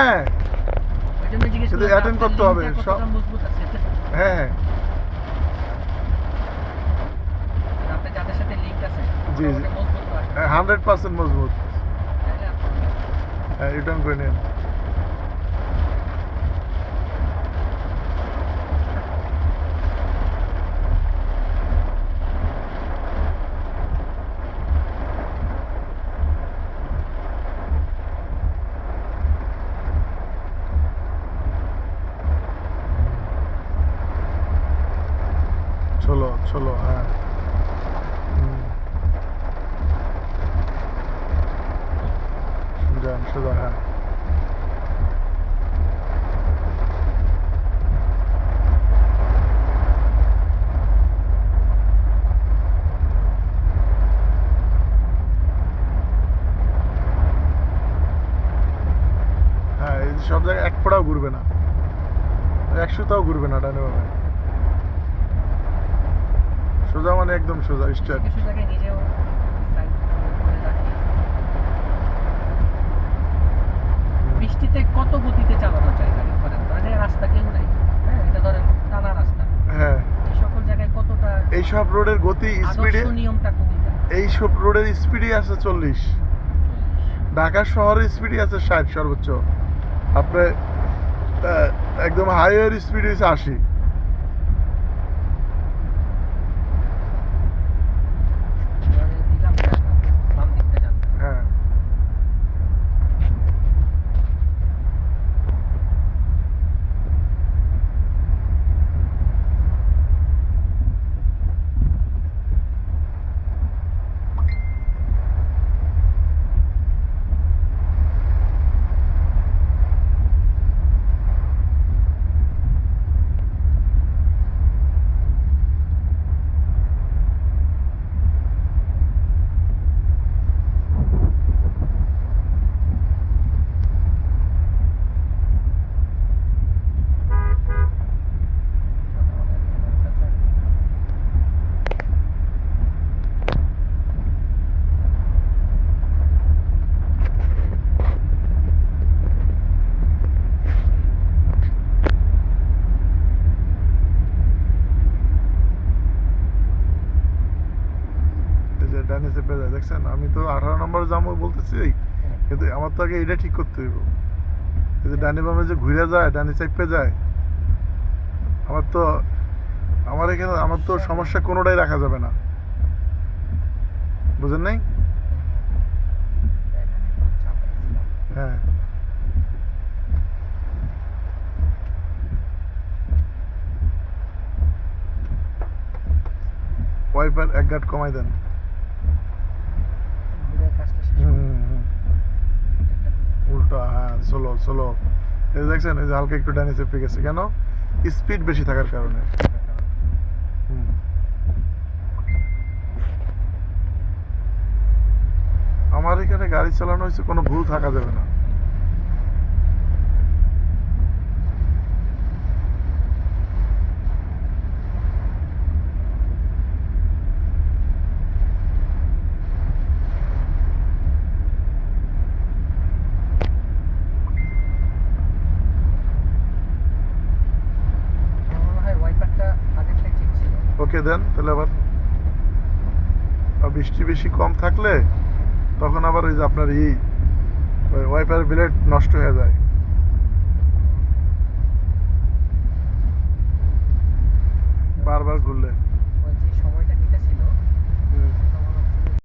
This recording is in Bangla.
হ্যাঁ ওই জন্য জিজ্ঞেস শুধু করলাম অ্যাটেন্ড করতে হবে লিঙ্কটা সব। কতটা মজবুত আছে। হ্যাঁ হ্যাঁ আপনার যাদের সাথে লিঙ্ক আছে জি জি মোটামুটি মজবুত তো আসলে। 100% মজবুত। তাইলে আপনার হ্যাঁ রিটার্ন করে নেন। চলো চলো হ্যাঁ যান সোজা হ্যাঁ। হ্যাঁ এই সব জায়গায় এক ফোঁটাও ঘুরবে না, 100টাও ঘুরবে না ডানে বামে, সোজা মানে একদম সোজা স্ট্রেট। কিছু জায়গায় নিজেও সাইড করে রাখি। বৃষ্টিতে কত গতিতে চালানো যায় গাড়ি করেন, মানে রাস্তা কেউ নাই, হ্যাঁ এটা ধরেন টানা রাস্তা, হ্যাঁ এই সকল জায়গায় কতটা এইসব রোডের গতি স্পিডে, আদর্শ নিয়মটা কোনটা? এইসব রোডের স্পিডই আছে 40, ঢাকা শহরের স্পিডই আছে 60 সর্বোচ্চ। আপনার একদম হাইওয়ের স্পিড হচ্ছে 80। এবারে দিলাম বাম দিকটা যান। হ্যাঁ ডানে চেপে যায় দেখছেন, আমি তো 18 নম্বর যাবো বলতেছি, কিন্তু আমার তো আগে এটা ঠিক করতে হইব। এই যে ডানে বামে যে ঘুরে যায়, ডানে চেপে যায়, আমার তো আমার এখানে আমার তো সমস্যা কোনোটাই রাখা যাবে না, বুঝেন নাই? হ্যাঁ ওয়াইপার এক গাঁট কমাই দেন। ঘুরে কাজটা শেষ হুম করুন। হুম হুম উল্টা হ্যাঁ চলো চলো। এই দেখছেন এই যে হালকা একটু ডানে চেপে গেছে, কেন? স্পিড বেশি থাকার কারণে। হুম আমার এখানে গাড়ি চালানো হয়েছে, কোনো ভুল থাকা যাবে না। আমার মনে হয় ওয়াইপারটা আগেরটাই ঠিক ছিল। ওকে দেন তাহলে আবার। আর বৃষ্টি বেশি কম থাকলে তখন আবার ওই যে আপনার ওয়াইপার ব্লেড নষ্ট হয়ে যায় বারবার ঘুরলে।